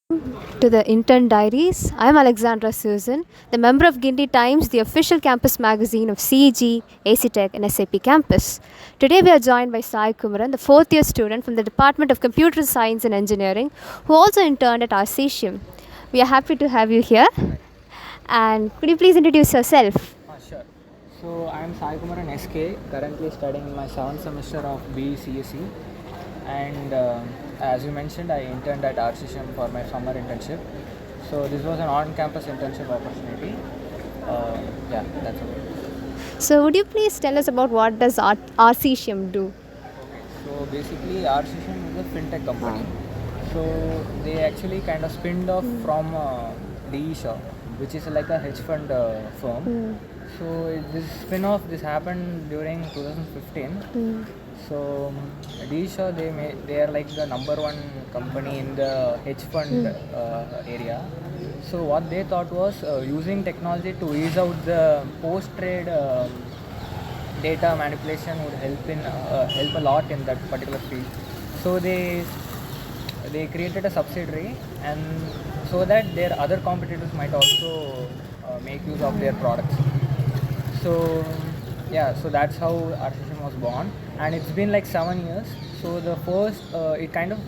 To the Intern Diaries. I am Alexandra Susan, the member of guindytimes, the official campus magazine of CEG, AC Tech, and SAP campus. Today we are joined by Sai Kumaran, the fourth year student from the Department of Computer Science and Engineering, who also interned at Arcesium. We are happy to have you here. And could you please introduce yourself? Sure. So I am Sai Kumaran SK, currently studying in my 7th semester of BE and as you mentioned, I interned at Arcesium for my summer internship. So this was an on-campus internship opportunity. That's it. So would you please tell us about what does Arcesium do? Okay. So basically, Arcesium is a fintech company. So they actually kind of spinned off from DE which is like a hedge fund firm. So this spin-off happened during 2015. So DE they are like the number one company in the hedge fund area. So what they thought was using technology to ease out the post-trade data manipulation would help a lot in that particular field. So they created a subsidiary, and so that their other competitors might also make use of their products. So so that's how Arcesium was born, and it's been like 7 years. So the first it kind of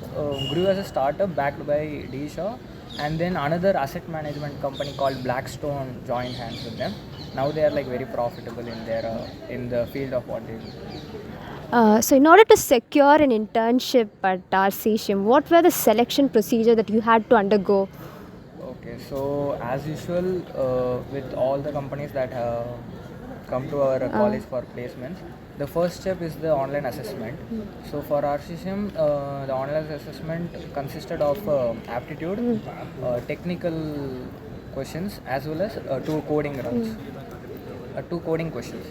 grew as a startup backed by DE and then another asset management company called Blackstone joined hands with them. Now they are like very profitable in their in the field of what they do. So in order to secure an internship at Arcesium, what were the selection procedure that you had to undergo? Okay, so as usual, with all the companies that have come to our college for placements, the first step is the online assessment. So for Arcesium, the online assessment consisted of aptitude, technical questions, as well as two coding rounds, two coding questions.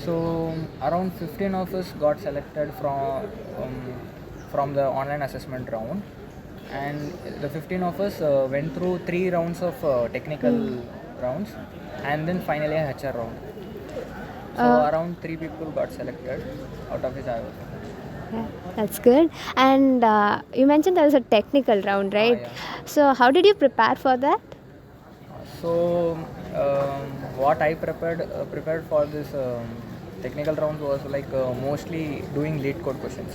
So around 15 of us got selected from the online assessment round, and the 15 of us went through 3 rounds of technical rounds, and then finally a HR round. So around 3 people got selected, out of which I was. Yeah, that's good. And you mentioned there was a technical round, right? Yeah. So how did you prepare for that? So what I prepared for this technical round was like mostly doing lead code questions.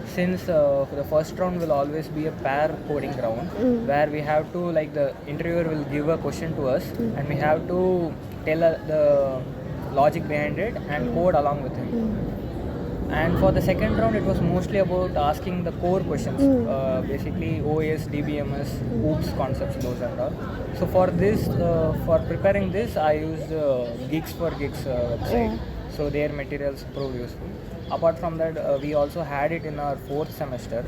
Since the first round will always be a pair coding round, where we have to, like, the interviewer will give a question to us, and we have to tell the logic behind it and code along with him. And for the second round, it was mostly about asking the core questions, basically OS, DBMS, OOPS concepts, those and all. So for this, for preparing this, I used Geeks for Geeks website. So their materials proved useful. Apart from that, we also had it in our 4th semester,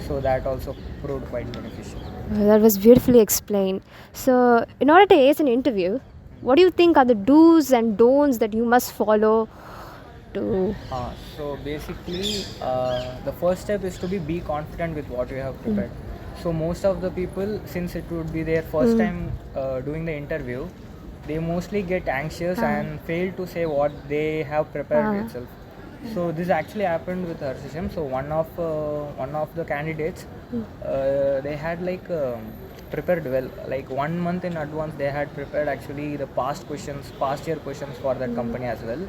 so that also proved quite beneficial. That was beautifully explained. So in order to ace an interview, what do you think are the do's and don'ts that you must follow to? So basically, the first step is to be confident with what you have prepared. So most of the people, since it would be their first time doing the interview, they mostly get anxious and fail to say what they have prepared itself. So this actually happened with Arcesium. So one of the candidates, they had like prepared well, like 1 month in advance. They had prepared actually the past year questions for that company as well.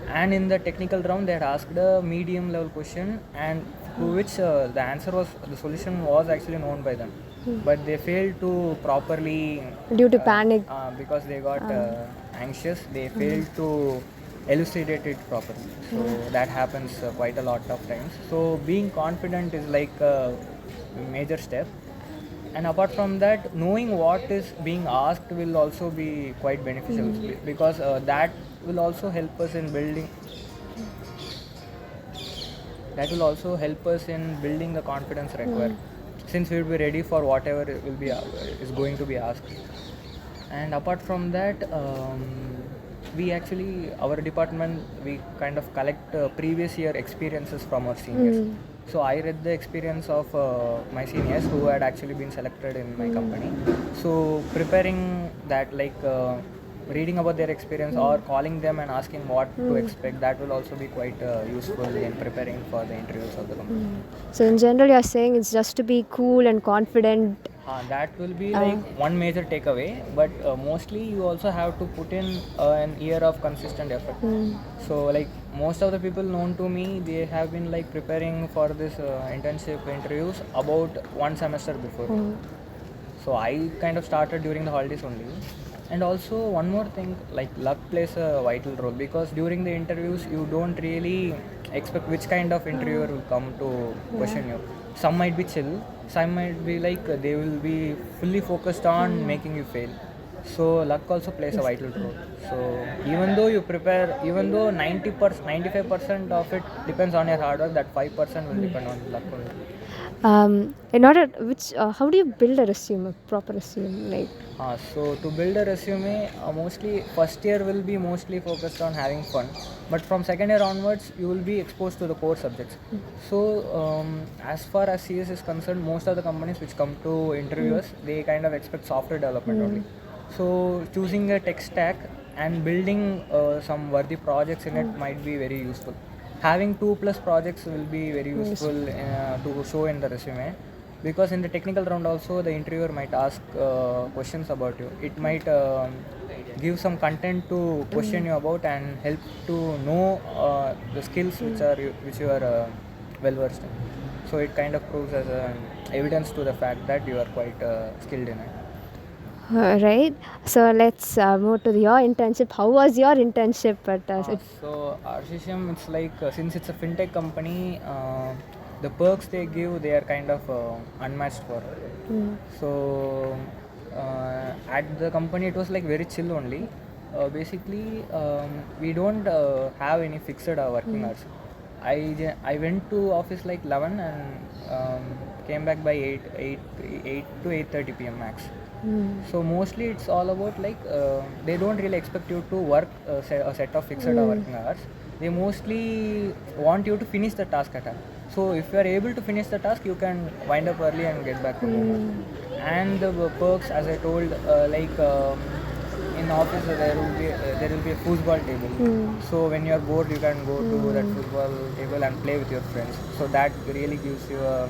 And in the technical round, they had asked a medium level question, and to which the solution was actually known by them, but they failed to properly, Due to panic. because they got anxious, they failed to elucidate it properly. So that happens quite a lot of times. So being confident is like a major step. And apart from that, knowing what is being asked will also be quite beneficial, because that will also help us in building the confidence required, since we will be ready for whatever is going to be asked. And apart from that, our department, we kind of collect previous year experiences from our seniors. So I read the experience of my seniors who had actually been selected in my company. So preparing that, like reading about their experience or calling them and asking what to expect, that will also be quite useful in preparing for the interviews of the company. So in general, you're saying it's just to be cool and confident That will be like one major takeaway, but mostly you also have to put in an year of consistent effort. So like most of the people known to me, they have been like preparing for this internship interviews about one semester before. So I kind of started during the holidays only. And also one more thing, like luck plays a vital role, because during the interviews you don't really expect which kind of interviewer will come to question you. Some might be chill, some might be like they will be fully focused on making you fail. So luck also plays a vital role. So even though you prepare, even though 90%, 95% of it depends on your hard work, that 5% will depend on luck only. In order, how do you build a resume, a proper resume? Like, So to build a resume, mostly first year will be mostly focused on having fun, but from second year onwards you will be exposed to the core subjects. So as far as CS is concerned, most of the companies which come to interviewers, they kind of expect software development only. So choosing a tech stack and building some worthy projects in it might be very useful. Having 2+ projects will be very useful to show in the resume, because in the technical round also the interviewer might ask questions about you. It might give some content to question you about and help to know the skills which you are well versed in. So it kind of proves as evidence to the fact that you are quite skilled in it. right. So let's move to your internship. How was your internship So Arcesium, it's like since it's a fintech company, the perks they give, they are kind of unmatched for. So at the company it was like very chill only. Basically, we don't have any fixed working hours. I went to office like 11 and came back by 8 to 8:30 p.m. max. So mostly it's all about like they don't really expect you to work a set of fixed working hours. They mostly want you to finish the task at hand. So if you are able to finish the task, you can wind up early and get back to home. And the perks, as I told, in office there will be a football table. So when you are bored, you can go to that football table and play with your friends. So that really gives you a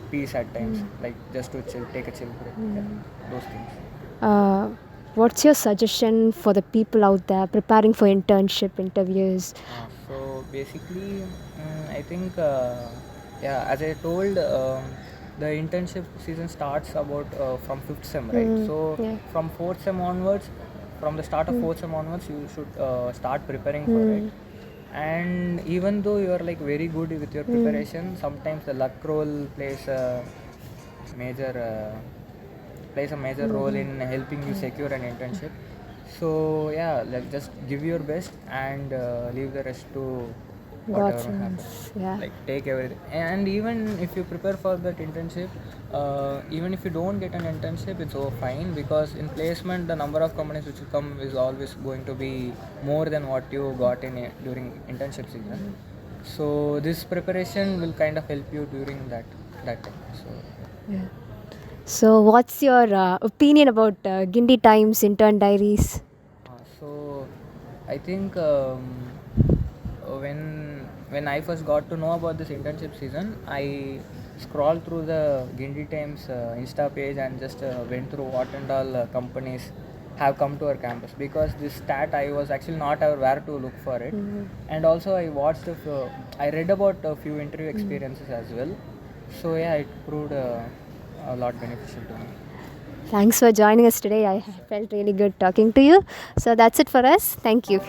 peace at times, like just to chill, take a chill break. Yeah, those things. What's your suggestion for the people out there preparing for internship interviews? So basically, I think, as I told, the internship season starts about from 5th sem, right? So from 4th sem onwards, from the start of 4th sem onwards, you should start preparing for it. And even though you are like very good with your preparation, sometimes the luck role major plays a major role in helping you secure an internship. So yeah, like just give your best and leave the rest to whatever happens. Like take everything. And even if you prepare for that internship, even if you don't get an internship, it's so fine, because in placement the number of companies which will come is always going to be more than what you got during internship season. So this preparation will kind of help you during that time. So what's your opinion about guindytimes, Intern Diaries? So I think when I first got to know about this internship season, I scrolled through the guindytimes Insta page and just went through what and all companies have come to our campus, because this stat I was actually not aware to look for it. And also I I read about a few interview experiences as well. So yeah, it proved a lot beneficial to me. Thanks for joining us today. I felt really good talking to you. So that's it for us. Thank you.